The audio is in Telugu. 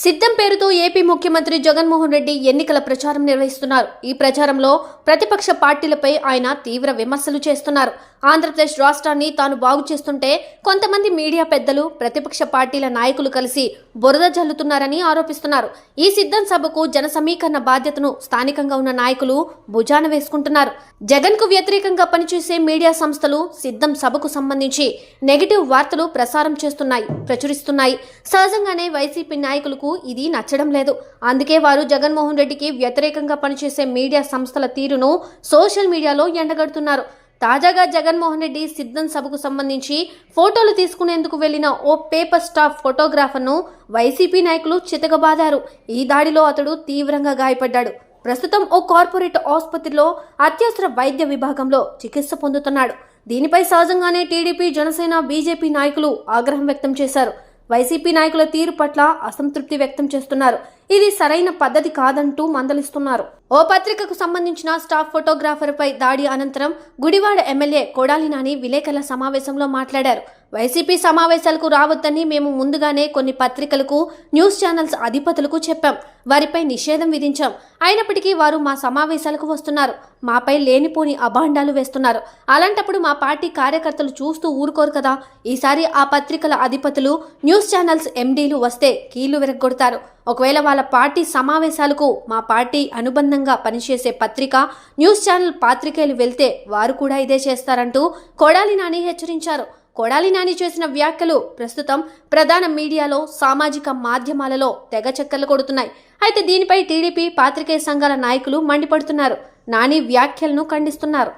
సిద్ధం పేరుతో ఏపీ ముఖ్యమంత్రి జగన్మోహన్ రెడ్డి ఎన్నికల ప్రచారం నిర్వహిస్తున్నారు. ఈ ప్రచారంలో ప్రతిపక్ష పార్టీలపై ఆయన తీవ్ర విమర్శలు చేస్తున్నారు. ఆంధ్రప్రదేశ్ రాష్ట్రాన్ని తాను బాగు చేస్తుంటే కొంతమంది మీడియా పెద్దలు, ప్రతిపక్ష పార్టీల నాయకులు కలిసి బురద జల్లుతున్నారని ఆరోపిస్తున్నారు. ఈ సిద్ధం సభకు జన సమీకరణ బాధ్యతను స్థానికంగా ఉన్న నాయకులు భుజాన వేసుకుంటున్నారు. జగన్ కు వ్యతిరేకంగా పనిచేసే మీడియా సంస్థలు సిద్ధం సభకు సంబంధించి నెగిటివ్ వార్తలు ప్రచురిస్తున్నాయి. సహజంగానే వైసీపీ నాయకులకు ఇది నచ్చడం లేదు. అందుకే వారు జగన్మోహన్ రెడ్డికి వ్యతిరేకంగా పనిచేసే మీడియా సంస్థల తీరును సోషల్ మీడియాలో ఎండగడుతున్నారు. తాజాగా జగన్మోహన్ రెడ్డి సిద్ధం సభకు సంబంధించి ఫోటోలు తీసుకునేందుకు వెళ్లిన ఓ పేపర్ స్టాఫ్ ఫోటోగ్రాఫర్ను వైసీపీ నాయకులు చితకబాదారు. ఈ దాడిలో అతడు తీవ్రంగా గాయపడ్డాడు. ప్రస్తుతం ఓ కార్పొరేట్ ఆసుపత్రిలో అత్యవసర వైద్య విభాగంలో చికిత్స పొందుతున్నాడు. దీనిపై సహజంగానే టీడీపీ, జనసేన, బీజేపీ నాయకులు ఆగ్రహం వ్యక్తం చేశారు. వైసీపీ నాయకుల తీరు పట్ల అసంతృప్తి వ్యక్తం చేస్తున్నారు. ఇది సరైన పద్ధతి కాదంటూ మందలిస్తున్నారు. ఓ పత్రికకు సంబంధించిన స్టాఫ్ ఫోటోగ్రాఫర్ పై దాడి అనంతరం గుడివాడ ఎమ్మెల్యే కొడాలి నాని విలేకరుల సమావేశంలో మాట్లాడారు. వైసీపీ సమావేశాలకు రావద్దని మేము ముందుగానే కొన్ని పత్రికలకు, న్యూస్ ఛానల్స్ అధిపతులకు చెప్పాం. వారిపై నిషేధం విధించాం. అయినప్పటికీ వారు మా సమావేశాలకు వస్తున్నారు. మాపై లేనిపోని అభాండాలు వేస్తున్నారు. అలాంటప్పుడు మా పార్టీ కార్యకర్తలు చూస్తూ ఊరుకోరు కదా. ఈసారి ఆ పత్రికల అధిపతులు, న్యూస్ ఛానల్స్ ఎండీలు వస్తే కీళ్లు విరగ్గొడతారు. ఒకవేళ వాళ్ళ పార్టీ సమావేశాలకు మా పార్టీ అనుబంధంగా పనిచేసే పత్రిక, న్యూస్ ఛానల్ పాత్రికేయులు వెళ్తే వారు కూడా ఇదే చేస్తారంటూ కొడాలి నాని హెచ్చరించారు. కొడాలి నాని చేసిన వ్యాఖ్యలు ప్రస్తుతం ప్రధాన మీడియాలో, సామాజిక మాధ్యమాలలో తెగ చక్కర్లు కొడుతున్నాయి. అయితే దీనిపై టీడీపీ, పాత్రికేయ సంఘాల నాయకులు మండిపడుతున్నారు. నాని వ్యాఖ్యలను ఖండిస్తున్నారు.